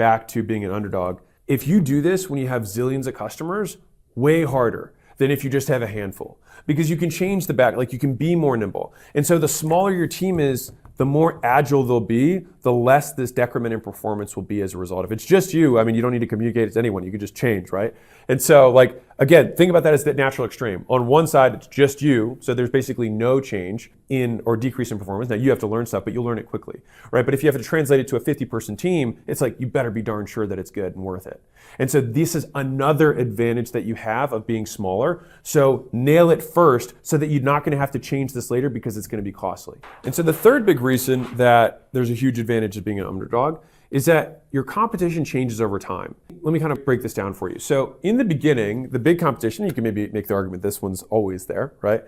back to being an underdog. If you do this when you have zillions of customers, way harder than if you just have a handful. Because you can change the back, like you can be more nimble. And so the smaller your team is, the more agile they'll be, the less this decrement in performance will be as a result. If it's just you, I mean, you don't need to communicate it to anyone. You can just change, right? And so, like, again, think about that as the natural extreme. On one side, it's just you, so there's basically no change in or decrease in performance. Now, you have to learn stuff, but you'll learn it quickly, right? But if you have to translate it to a 50-person team, it's like, you better be darn sure that it's good and worth it. And so this is another advantage that you have of being smaller. So nail it first so that you're not going to have to change this later because it's going to be costly. And so the third big reason that there's a huge advantage of being an underdog is that your competition changes over time. Let me kind of break this down for you. So in the beginning, the big competition, you can maybe make the argument this one's always there, right,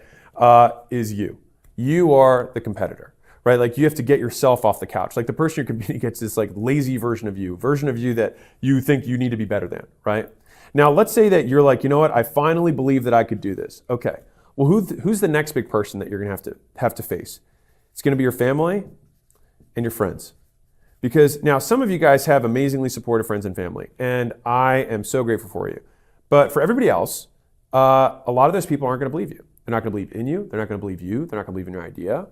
is you. You are the competitor, right? Like you have to get yourself off the couch. Like the person you're competing against this like lazy version of you that you think you need to be better than, right? Now let's say that you're like, you know what, I finally believe that I could do this. Okay, well who's the next big person that you're gonna have to face? It's gonna be your family and your friends. Because now some of you guys have amazingly supportive friends and family, and I am so grateful for you. But for everybody else, a lot of those people aren't gonna believe you. They're not gonna believe in you, they're not gonna believe you, they're not gonna believe in your idea.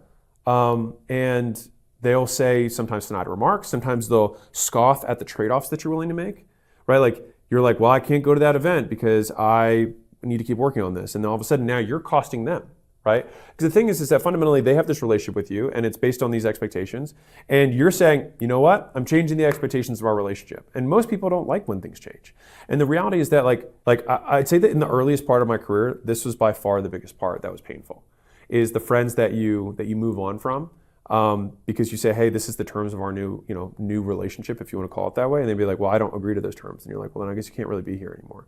And they'll say sometimes snide remarks, sometimes they'll scoff at the trade-offs that you're willing to make, right? Like you're like, well, I can't go to that event because I need to keep working on this. And then all of a sudden now you're costing them, right? Because the thing is that fundamentally they have this relationship with you and it's based on these expectations. And you're saying, you know what? I'm changing the expectations of our relationship. And most people don't like when things change. And the reality is that I'd say that in the earliest part of my career, this was by far the biggest part that was painful, is the friends that you move on from because you say, hey, this is the terms of our new relationship, if you want to call it that way. And they'd be like, well, I don't agree to those terms. And you're like, well, then I guess you can't really be here anymore.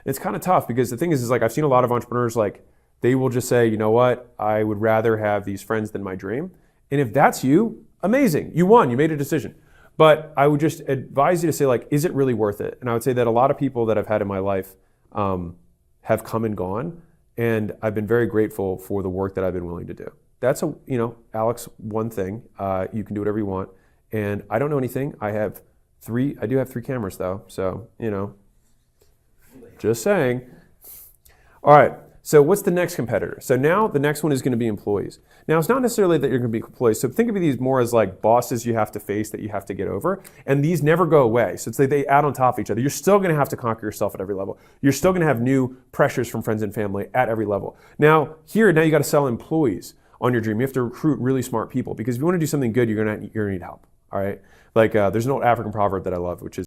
And it's kind of tough because the thing is like, I've seen a lot of entrepreneurs, like they will just say, you know what, I would rather have these friends than my dream. And if that's you, amazing, you won, you made a decision. But I would just advise you to say like, is it really worth it? And I would say that a lot of people that I've had in my life have come and gone. And I've been very grateful for the work that I've been willing to do. That's Alex, one thing. You can do whatever you want. And I don't know anything. I do have 3 cameras though. So, just saying. All right. So what's the next competitor? So now the next one is going to be employees. Now it's not necessarily that you're going to be employees. So think of these more as like bosses you have to face that you have to get over. And these never go away. So it's like they add on top of each other. You're still going to have to conquer yourself at every level. You're still going to have new pressures from friends and family at every level. Now you got to sell employees on your dream. You have to recruit really smart people because if you want to do something good, you're going to need help. All right. Like there's an old African proverb that I love, which is